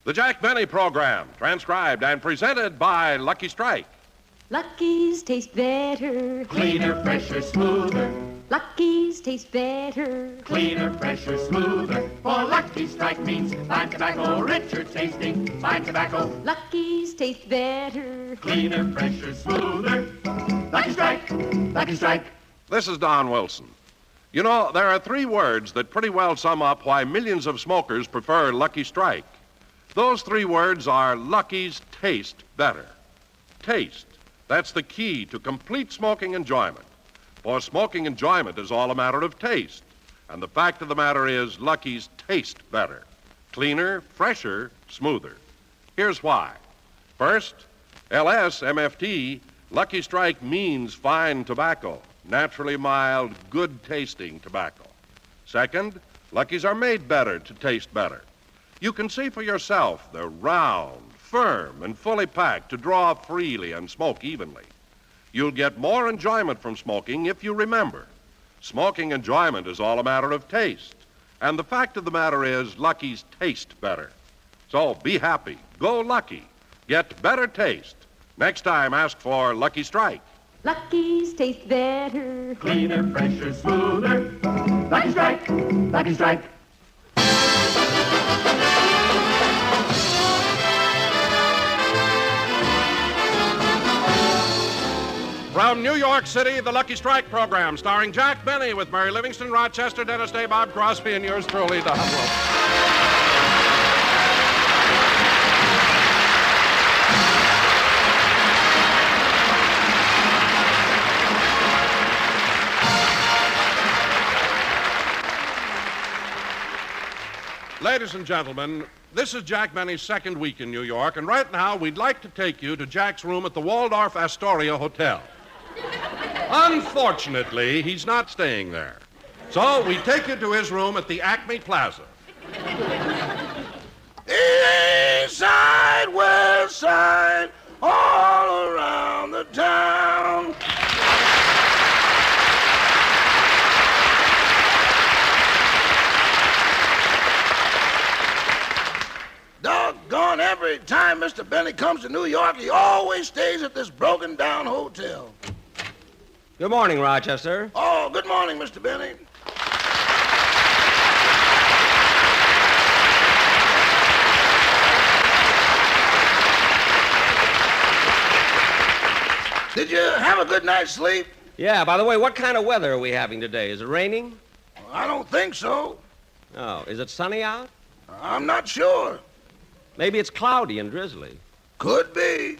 The Jack Benny Program, transcribed and presented by Lucky Strike. Lucky's taste better. Cleaner, fresher, smoother. Lucky's taste better. Cleaner, fresher, smoother. For Lucky Strike means fine tobacco, richer tasting, fine tobacco. Lucky's taste better. Cleaner, fresher, smoother. Lucky Strike, Lucky Strike. This is Don Wilson. You know, there are three words that pretty well sum up why millions of smokers prefer Lucky Strike. Those three words are Lucky's taste better. Taste. That's the key to complete smoking enjoyment. For smoking enjoyment is all a matter of taste. And the fact of the matter is Lucky's taste better. Cleaner, fresher, smoother. Here's why. First, LSMFT, Lucky Strike means fine tobacco, naturally mild, good-tasting tobacco. Second, Lucky's are made better to taste better. You can see for yourself they're round, firm, and fully packed to draw freely and smoke evenly. You'll get more enjoyment from smoking if you remember. Smoking enjoyment is all a matter of taste. And the fact of the matter is Lucky's taste better. So be happy. Go Lucky. Get better taste. Next time, ask for Lucky Strike. Lucky's taste better. Cleaner, fresher, smoother. Lucky Strike, Lucky Strike. From New York City, the Lucky Strike program, starring Jack Benny with Mary Livingston, Rochester, Dennis Day, Bob Crosby, and yours truly, Don Wilson. Ladies and gentlemen, this is Jack Benny's second week in New York, and right now we'd like to take you to Jack's room at the Waldorf Astoria Hotel. Unfortunately, he's not staying there. So we take you to his room at the Acme Plaza. East side, west side, all around the town. Doggone, every time Mr. Benny comes to New York, he always stays at this broken-down hotel. Good morning, Rochester. Oh, good morning, Mr. Benny. Did you have a good night's sleep? Yeah, by the way, what kind of weather are we having today? Is it raining? I don't think so. Oh, is it sunny out? I'm not sure. Maybe it's cloudy and drizzly. Could be.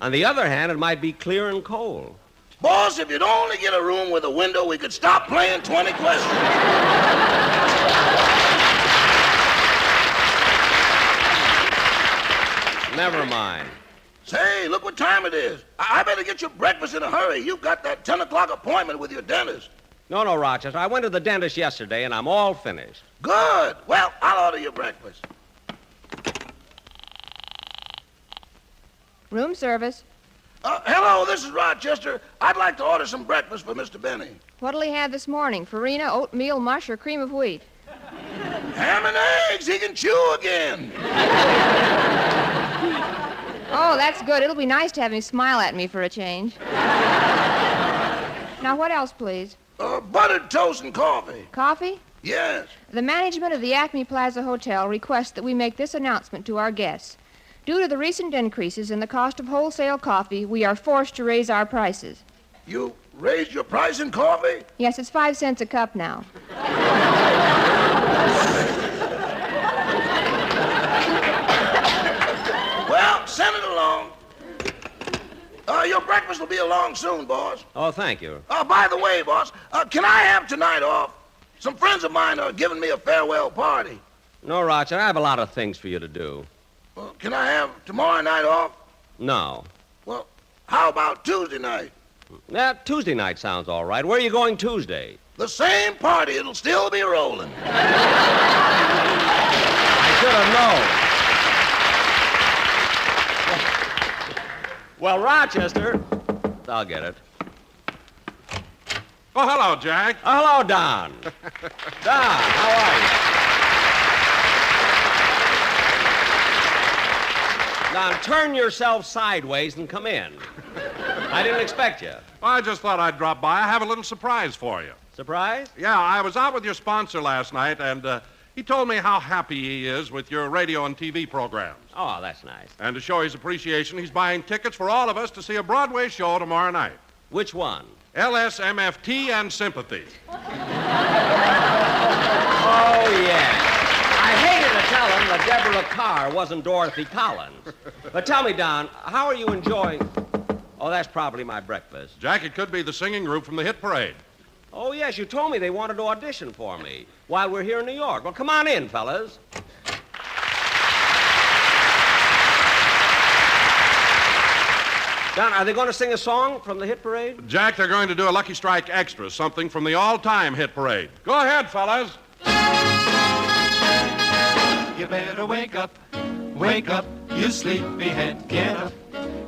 On the other hand, it might be clear and cold. Boss, if you'd only get a room with a window, we could stop playing 20 questions. Never mind. Say, look what time it is. I better get your breakfast in a hurry. You've got that 10 o'clock appointment with your dentist. No, Rochester. I went to the dentist yesterday, and I'm all finished. Good. Well, I'll order your breakfast. Room service. Hello, this is Rochester. I'd like to order some breakfast for Mr. Benny. What'll he have this morning? Farina, oatmeal, mush, or cream of wheat? Ham and eggs. He can chew again. Oh, that's good. It'll be nice to have him smile at me for a change. Now, what else, please? Buttered toast and coffee. Coffee? Yes. The management of the Acme Plaza Hotel requests that we make this announcement to our guests. Due to the recent increases in the cost of wholesale coffee, we are forced to raise our prices. You raised your price in coffee? Yes, it's 5 cents a cup now. Well, send it along. Your breakfast will be along soon, boss. Oh, thank you. By the way, boss, can I have tonight off? Some friends of mine are giving me a farewell party. No, Rochester, I have a lot of things for you to do. Can I have tomorrow night off? No. Well, how about Tuesday night? Tuesday night sounds all right. Where are you going Tuesday? The same party. It'll still be rolling. I should have known. Well, Rochester, I'll get it. Oh, hello, Jack. Hello, Don. Don, how are you? Now, turn yourself sideways and come in. I didn't expect you. I just thought I'd drop by. I have a little surprise for you. Surprise? Yeah, I was out with your sponsor last night, and he told me how happy he is with your radio and TV programs. Oh, that's nice. And to show his appreciation, he's buying tickets for all of us to see a Broadway show tomorrow night. Which one? LSMFT and Sympathy. Oh, yeah. I hated to tell him that Deborah Carr wasn't Dorothy Collins. But tell me, Don, how are you enjoying... Oh, that's probably my breakfast. Jack, it could be the singing group from the hit parade. Oh, yes, you told me they wanted to audition for me while we're here in New York. Well, come on in, fellas. Don, are they going to sing a song from the hit parade? Jack, they're going to do a Lucky Strike extra, something from the all-time hit parade. Go ahead, fellas. You better wake up, you sleepyhead. Get up,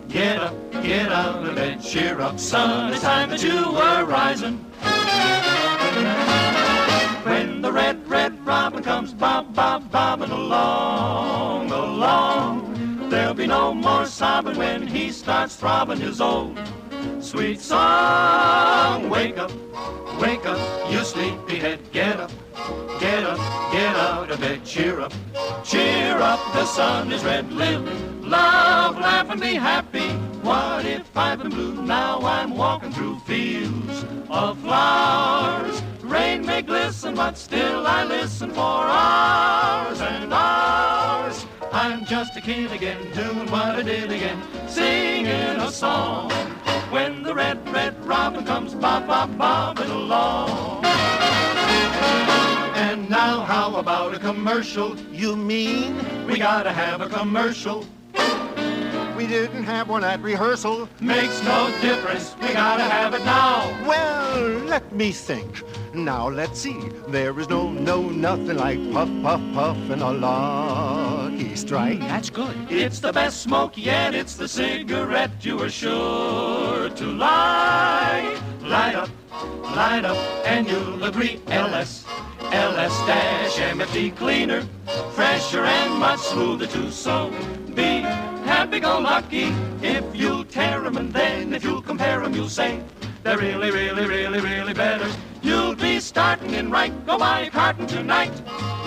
get out of bed, cheer up, son. It's time that you were rising. When the red robin comes bobbing along, there'll be no more sobbing when he starts throbbing his old sweet song. Wake up, you sleepyhead. Get up, get out of bed, cheer up, the sun is red. Live, love, laugh, and be happy. What if I've been blue? Now I'm walking through fields of flowers. Rain may glisten, but still I listen for hours and hours. I'm just a kid again, doing what I did again, singing a song. When the red robin comes bobbing along. And now how about a commercial? You mean We gotta have a commercial. we didn't have one at rehearsal? Makes no difference, we gotta have it now. Well, let me think. Now let's see. There is nothing like puff, puff, puff and a Lucky Strike. That's good. It's the best smoke yet, it's the cigarette you are sure to like. Light up, and you'll agree. LS dash MFT cleaner, fresher and much smoother too. So be happy-go-lucky if you'll tear 'em, and then if you'll compare 'em, you'll say they're really, really, really, really better. You'll be starting in right. Go buy a carton tonight.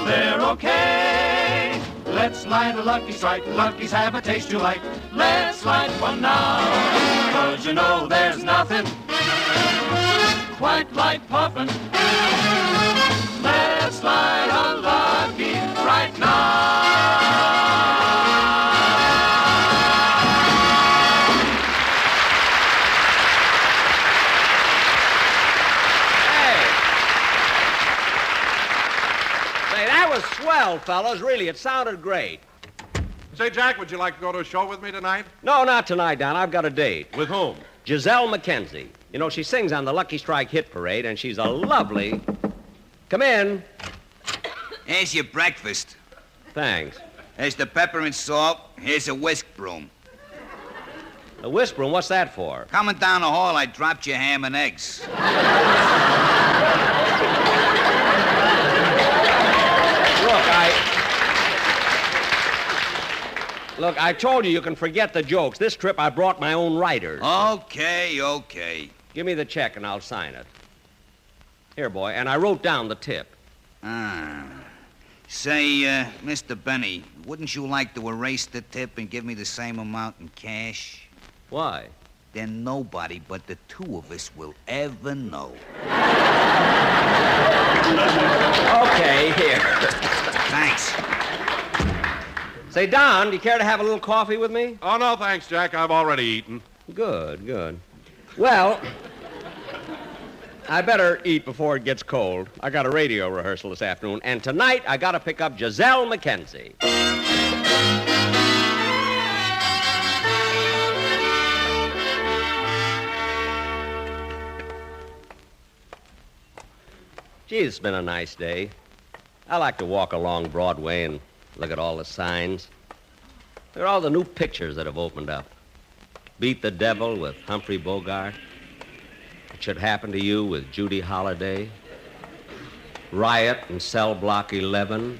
They're okay. Let's light a Lucky Strike. Luckies have a taste you like. Let's light one now. 'Cause you know there's nothing quite like puffin'. Let's light a Lucky right now. That was swell, fellas. Really, it sounded great. Say, Jack, would you like to go to a show with me tonight? No, not tonight, Don. I've got a date. With whom? Giselle McKenzie. You know, she sings on the Lucky Strike hit parade, and she's a lovely... Come in. Here's your breakfast. Thanks. Here's the peppermint salt. Here's a whisk broom. The whisk broom, what's that for? Coming down the hall, I dropped your ham and eggs. Look, I told you can forget the jokes. This trip I brought my own writers. Okay. Give me the check and I'll sign it. Here, boy, and I wrote down the tip. Say, Mr. Benny, wouldn't you like to erase the tip and give me the same amount in cash? Why? Then nobody but the two of us will ever know. Okay, here. Thanks. Say, Don, do you care to have a little coffee with me? Oh, no, thanks, Jack. I've already eaten. Good. Well, I better eat before it gets cold. I got a radio rehearsal this afternoon, and tonight I got to pick up Giselle McKenzie. Gee, it's been a nice day. I like to walk along Broadway and look at all the signs. Look at all the new pictures that have opened up. Beat the Devil with Humphrey Bogart. It Should Happen to You with Judy Holliday. Riot in Cell Block 11.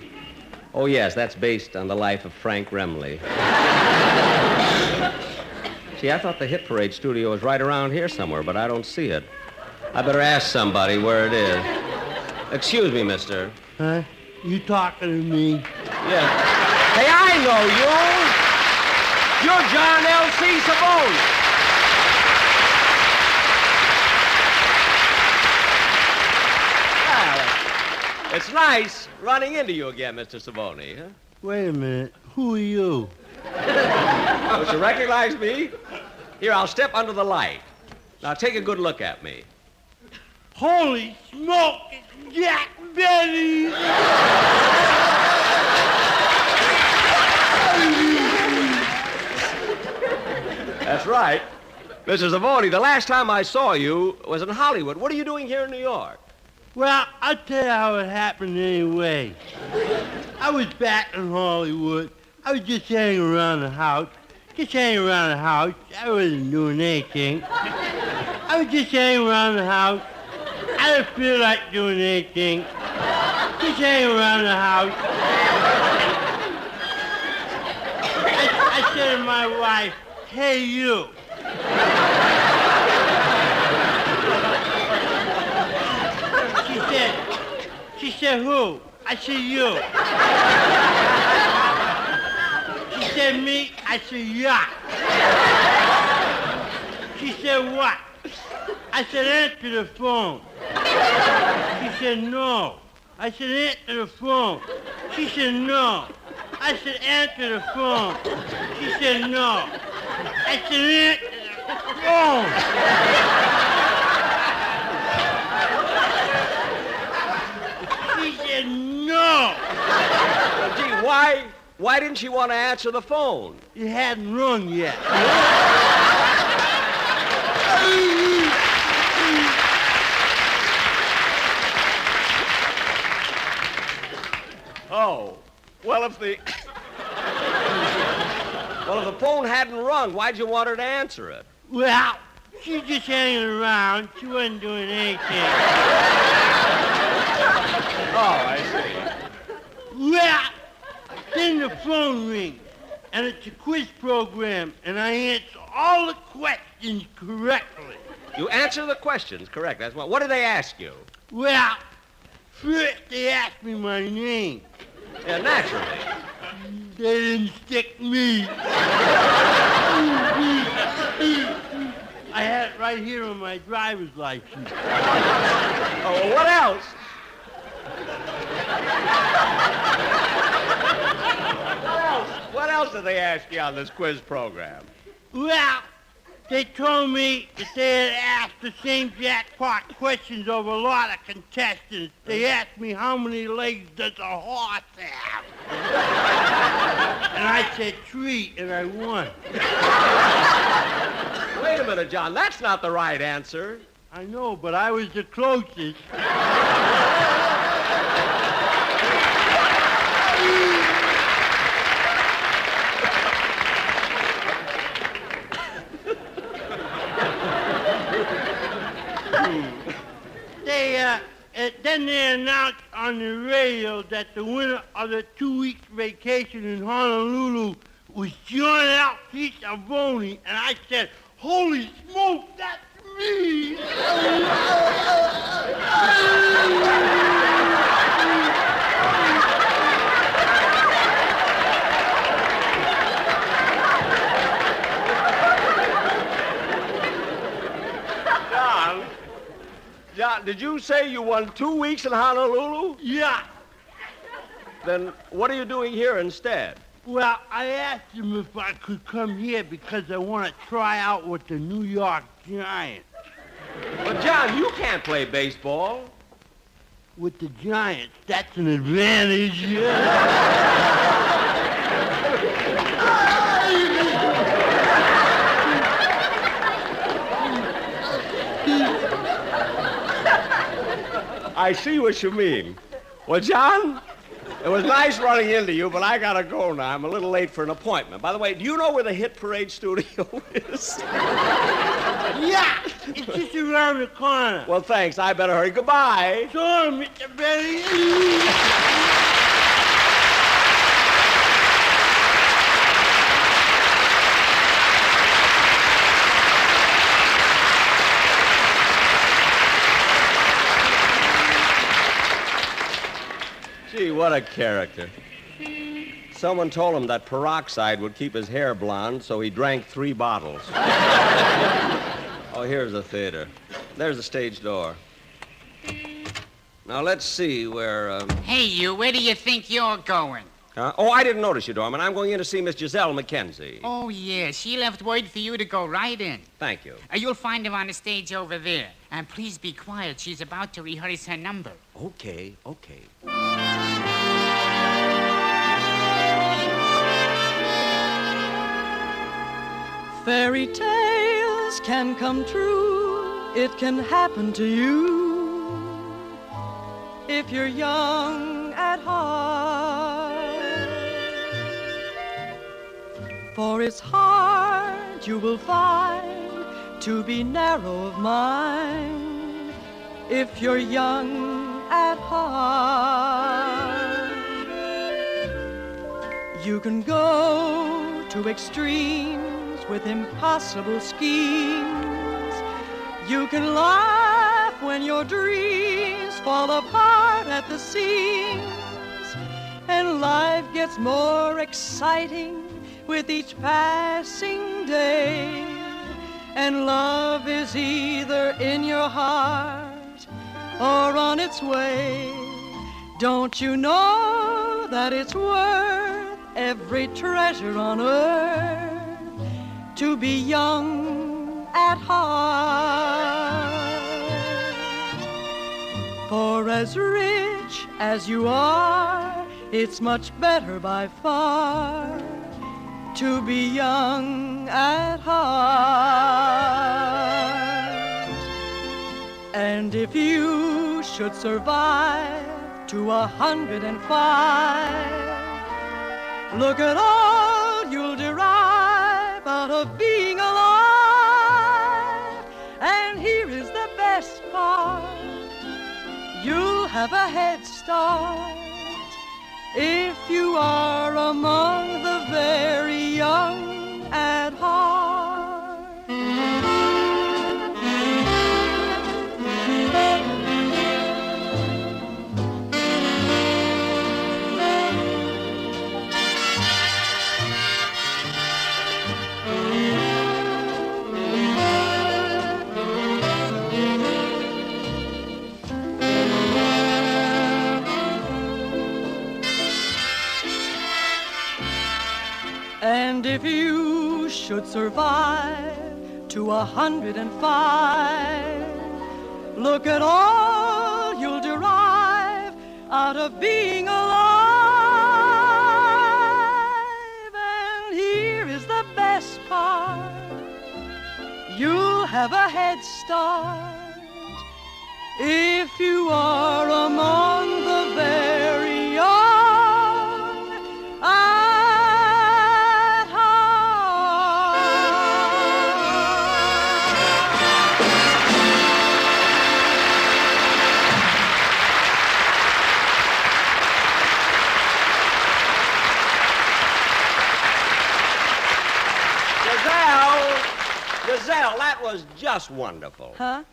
Oh, yes, that's based on the life of Frank Remley. See, I thought the Hit Parade studio was right around here somewhere, but I don't see it. I better ask somebody where it is. Excuse me, mister. Huh? You talking to me? Yeah. Hey, I know you. You're John L.C. Savone. Well, it's nice running into you again, Mr. Savone, huh? Wait a minute. Who are you? Don't you recognize me? Here, I'll step under the light. Now, take a good look at me. Holy smoke! It's Jack Benny! That's right. Mr. Savone, the last time I saw you was in Hollywood. What are you doing here in New York? Well, I'll tell you how it happened anyway. I was back in Hollywood. I was just hanging around the house. I wasn't doing anything. I was just hanging around the house. I didn't feel like doing anything. Just hanging around the house. I said to my wife, "Hey, you." She said, "Who?" I said, "You." She said, "Me?" I said, "Yeah." She said, "What?" I said, "Answer the phone." She said, "No." I said, "Answer the phone." She said, "No." I said, "Answer the phone." She said, "No." I said, "Answer the phone." She said, "No." Well, gee, why didn't she want to answer the phone? It hadn't rung yet. Oh, well, if the phone hadn't rung, why'd you want her to answer it? Well, she's just hanging around. She wasn't doing anything. Oh, I see. Well, then the phone rings, and it's a quiz program, and I answer all the questions correctly. You answer the questions correct. That's what did they ask you? Well, first they asked me my name. Yeah, naturally. They didn't stick me. I had it right here on my driver's license. Oh, well, what else? What else did they ask you on this quiz program? Well, they told me that they had asked the same jackpot questions of a lot of contestants. They asked me how many legs does a horse have? And I said 3, and I won. Wait a minute, John. That's not the right answer. I know, but I was the closest. Then they announced on the radio that the winner of the 2-week vacation in Honolulu was John L.C. Savone, and I said, "Holy smoke, that's me!" John, did you say you won 2 weeks in Honolulu? Yeah. Then what are you doing here instead? Well, I asked him if I could come here because I want to try out with the New York Giants. Well, John, you can't play baseball. With the Giants, that's an advantage. I see what you mean. Well, John, it was nice running into you, but I gotta go now. I'm a little late for an appointment. By the way, do you know where the Hit Parade studio is? Yeah, it's just around the corner. Well, thanks. I better hurry. Goodbye. So, Mr. Benny. what a character. Someone told him that peroxide would keep his hair blonde, so he drank 3 bottles. Oh, here's the theater. There's the stage door. Now, let's see where, Hey, you, where do you think you're going? Oh, I didn't notice you, Dorman. I'm going in to see Miss Giselle McKenzie. Oh, yeah, she left word for you to go right in. Thank you. You'll find her on the stage over there. And please be quiet. She's about to rehearse her number. Okay. Fairy tales can come true. It can happen to you if you're young at heart. For it's hard, you will find, to be narrow of mind if you're young at heart. You can go to extremes with impossible schemes. You can laugh when your dreams fall apart at the seams. And life gets more exciting with each passing day. And love is either in your heart or on its way. Don't you know that it's worth every treasure on earth to be young at heart? For as rich as you are, it's much better by far to be young at heart. And if you should survive to 105, look at all you'll derive out of being alive. And here is the best part: you'll have a head start if you are among the very young at heart. And if you should survive to 105, look at all you'll derive out of being alive. And here is the best part: you'll have a head start if you are among the very young. Giselle, that was just wonderful. Huh?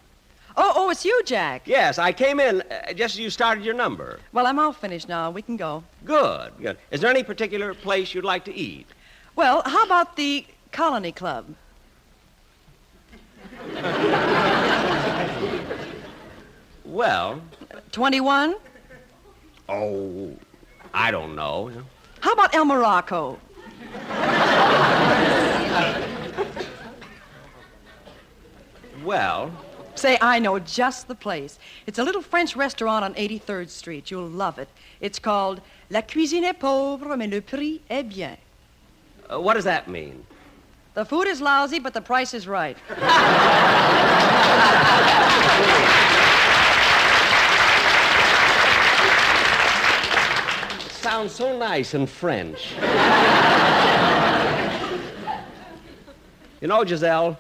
Oh, it's you, Jack. Yes, I came in just as you started your number. Well, I'm all finished now. We can go. Good. Is there any particular place you'd like to eat? Well, how about the Colony Club? Well... 21? Oh, I don't know. How about El Morocco? Well... Say, I know just the place. It's a little French restaurant on 83rd Street. You'll love it. It's called La cuisine est pauvre, mais le prix est bien. What does that mean? The food is lousy, but the price is right. It sounds so nice in French. You know, Giselle,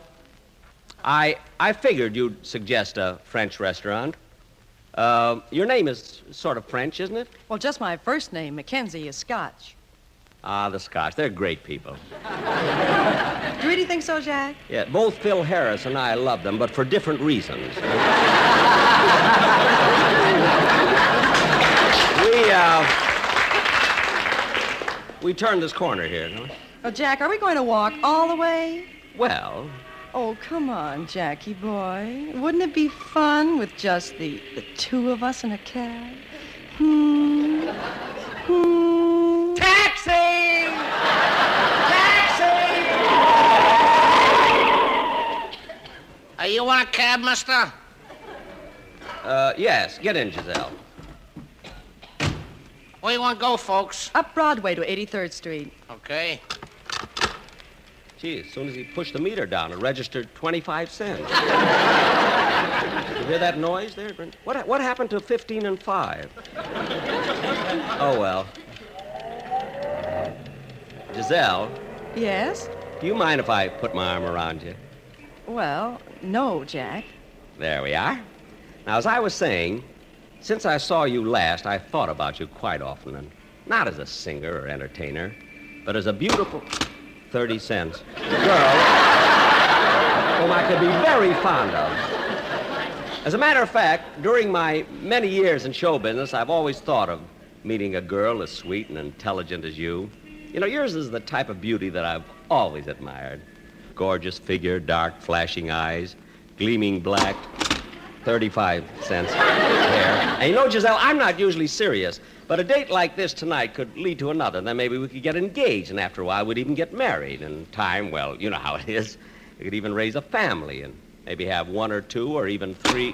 I figured you'd suggest a French restaurant. Your name is sort of French, isn't it? Well, just my first name, Mackenzie, is Scotch. Ah, the Scotch. They're great people. Do you really think so, Jack? Yeah, both Phil Harris and I love them, but for different reasons. We turn this corner here, don't we? Oh, Jack, are we going to walk all the way? Well, Oh, come on, Jackie boy. Wouldn't it be fun with just the two of us in a cab? Taxi! Taxi! Are you on a cab, mister? Yes. Get in, Giselle. Where you want to go, folks? Up Broadway to 83rd Street. Okay. Gee, as soon as he pushed the meter down, it registered 25 cents. You hear that noise there? What happened to 15 and 5? Oh, well. Giselle, Yes? do you mind if I put my arm around you? Well, no, Jack. There we are. Now, as I was saying, since I saw you last, I've thought about you quite often, and not as a singer or entertainer, but as a beautiful 30 cents girl whom I could be very fond of. As a matter of fact, during my many years in show business, I've always thought of meeting a girl as sweet and intelligent as you. You know, yours is the type of beauty that I've always admired. Gorgeous figure, dark, flashing eyes, gleaming black, 35 cents hair. And you know, Giselle, I'm not usually serious, but a date like this tonight could lead to another. Then maybe we could get engaged, and after a while we'd even get married. And time, well, you know how it is. We could even raise a family and maybe have 1 or 2 or even 3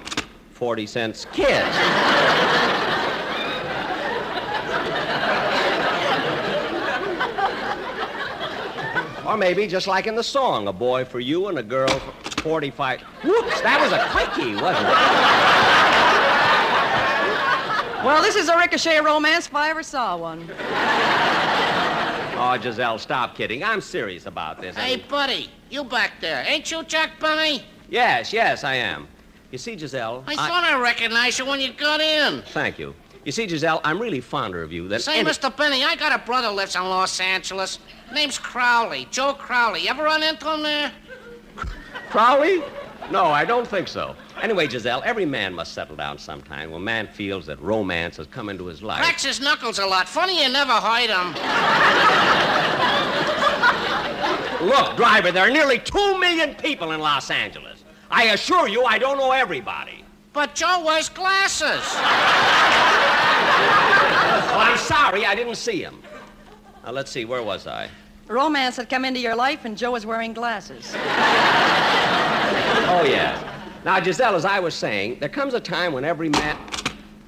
40-cent kids. Or maybe, just like in the song, a boy for you and a girl for 45. Whoops, that was a quickie, wasn't it? Well, this is a ricochet romance if I ever saw one. Oh, Giselle, stop kidding. I'm serious about this. Hey, buddy, you back there. Ain't you Jack Benny? Yes, I am. You see, Giselle... I thought I recognized you when you got in. Thank you. You see, Giselle, I'm really fonder of you than Say, Mr. Benny, I got a brother lives in Los Angeles. Name's Crowley, Joe Crowley. You ever run into him there? Crowley? No, I don't think so. Anyway, Giselle, every man must settle down sometime when a man feels that romance has come into his life. Cracks his knuckles a lot. Funny you never heard him. Look, driver, there are nearly 2 million people in Los Angeles. I assure you I don't know everybody. But Joe wears glasses. Well, I'm sorry, I didn't see him. Now, let's see, where was I? Romance had come into your life and Joe was wearing glasses. Oh, yeah. Now, Giselle, as I was saying, there comes a time when every man...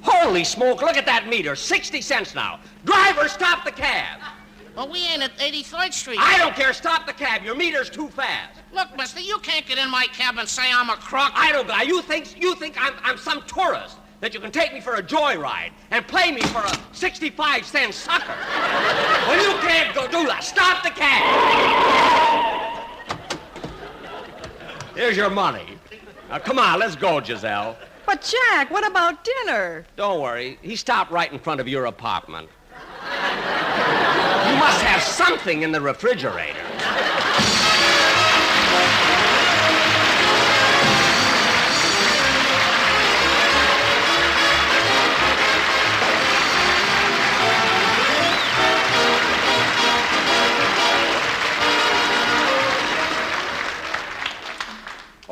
Holy smoke, look at that meter. 60 cents now. Driver, stop the cab. Well, we ain't at 83rd Street. I don't care. Stop the cab. Your meter's too fast. Look, mister, you can't get in my cab and say I'm a crook. I don't... You think I'm some tourist that you can take me for a joyride and play me for a 65-cent sucker. Well, you can't go do that. Stop the cab. Here's your money. Now, come on, let's go, Giselle. But, Jack, what about dinner? Don't worry. He stopped right in front of your apartment. You must have something in the refrigerator.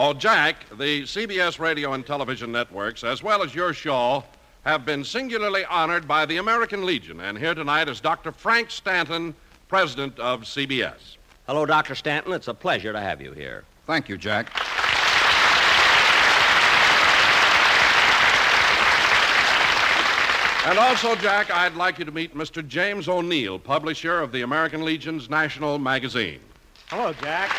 Oh, Jack, the CBS radio and television networks, as well as your show, have been singularly honored by the American Legion. And here tonight is Dr. Frank Stanton, president of CBS. Hello, Dr. Stanton. It's a pleasure to have you here. Thank you, Jack. And also, Jack, I'd like you to meet Mr. James O'Neill, publisher of the American Legion's National Magazine. Hello, Jack.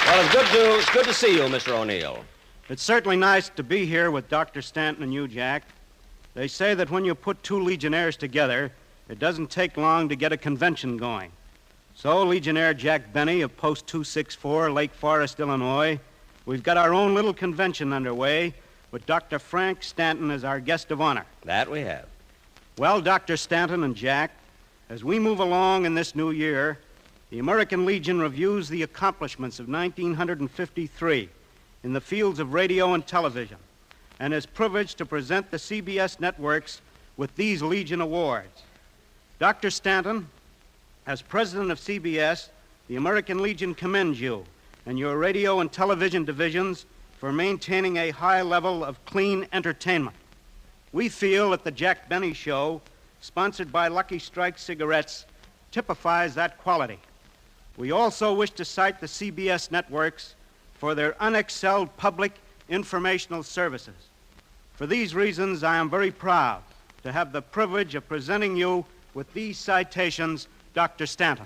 Well, it's good to see you, Mr. O'Neill. It's certainly nice to be here with Dr. Stanton and you, Jack. They say that when you put 2 Legionnaires together, it doesn't take long to get a convention going. So, Legionnaire Jack Benny of Post 264, Lake Forest, Illinois, we've got our own little convention underway with Dr. Frank Stanton as our guest of honor. That we have. Well, Dr. Stanton and Jack, as we move along in this new year, the American Legion reviews the accomplishments of 1953 in the fields of radio and television and is privileged to present the CBS networks with these Legion Awards. Dr. Stanton, as president of CBS, the American Legion commends you and your radio and television divisions for maintaining a high level of clean entertainment. We feel that the Jack Benny Show, sponsored by Lucky Strike cigarettes, typifies that quality. We also wish to cite the CBS networks for their unexcelled public informational services. For these reasons, I am very proud to have the privilege of presenting you with these citations, Dr. Stanton.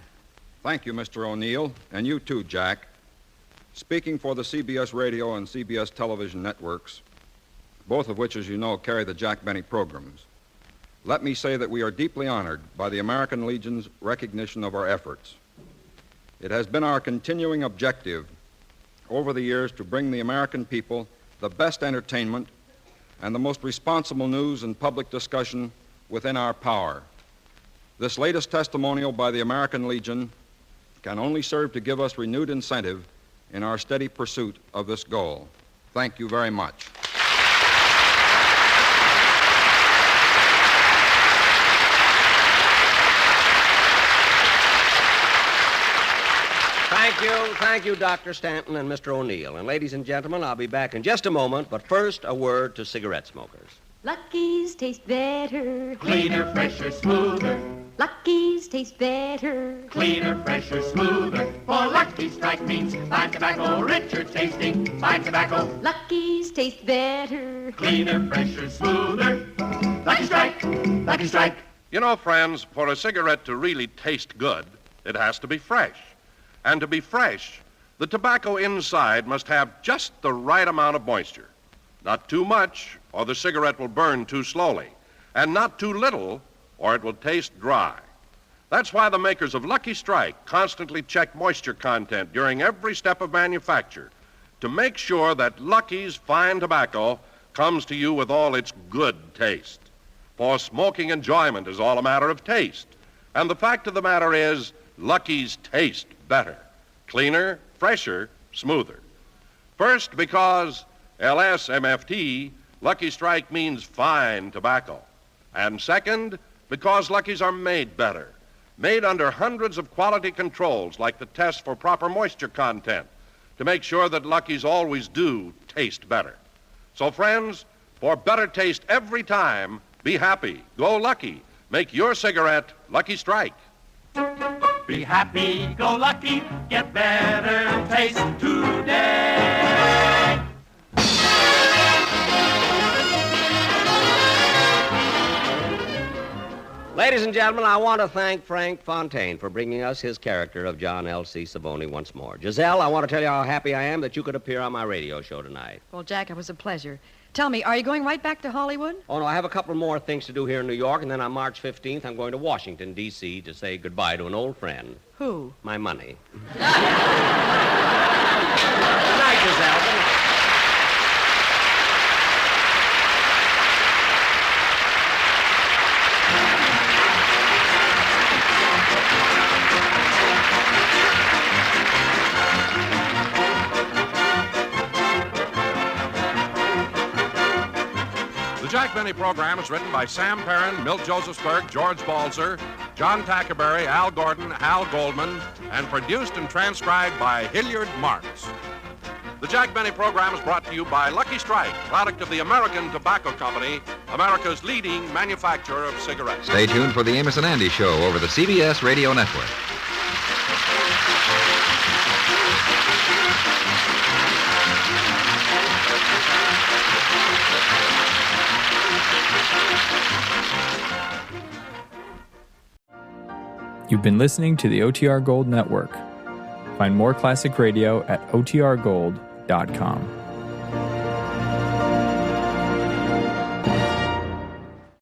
Thank you, Mr. O'Neill, and you too, Jack. Speaking for the CBS radio and CBS television networks, both of which, as you know, carry the Jack Benny programs, let me say that we are deeply honored by the American Legion's recognition of our efforts. It has been our continuing objective over the years to bring the American people the best entertainment and the most responsible news and public discussion within our power. This latest testimonial by the American Legion can only serve to give us renewed incentive in our steady pursuit of this goal. Thank you very much. Thank you, Dr. Stanton and Mr. O'Neill. And ladies and gentlemen, I'll be back in just a moment, but first, a word to cigarette smokers. Lucky's taste better. Cleaner, fresher, smoother. Lucky's taste better. Cleaner, fresher, smoother. For Lucky Strike means fine tobacco, richer tasting, fine tobacco. Lucky's taste better. Cleaner, fresher, smoother. Lucky Strike, Lucky Strike. You know, friends, for a cigarette to really taste good, it has to be fresh. And to be fresh, the tobacco inside must have just the right amount of moisture. Not too much, or the cigarette will burn too slowly. And not too little, or it will taste dry. That's why the makers of Lucky Strike constantly check moisture content during every step of manufacture to make sure that Lucky's fine tobacco comes to you with all its good taste. For smoking enjoyment is all a matter of taste. And the fact of the matter is, Lucky's taste better, cleaner, fresher, smoother. First, because LSMFT, Lucky Strike means fine tobacco. And second, because Lucky's are made better, made under hundreds of quality controls like the test for proper moisture content to make sure that Lucky's always do taste better. So friends, for better taste every time, be happy, go Lucky. Make your cigarette Lucky Strike. Be happy, go lucky, get better taste today. Ladies and gentlemen, I want to thank Frank Fontaine for bringing us his character of John L.C. Savoni once more. Giselle, I want to tell you how happy I am that you could appear on my radio show tonight. Well, Jack, it was a pleasure. Tell me, are you going right back to Hollywood? Oh, no, I have a couple more things to do here in New York, and then on March 15th, I'm going to Washington, D.C. to say goodbye to an old friend. Who? My money. Good night, Giselle. Good night. The Jack Benny program is written by Sam Perrin, Milt Josephsberg, George Balzer, John Tackerberry, Al Gordon, Hal Goldman, and produced and transcribed by Hilliard Marks. The Jack Benny program is brought to you by Lucky Strike, product of the American Tobacco Company, America's leading manufacturer of cigarettes. Stay tuned for the Amos and Andy Show over the CBS Radio Network. You've been listening to the OTR Gold Network. Find more classic radio at otrgold.com.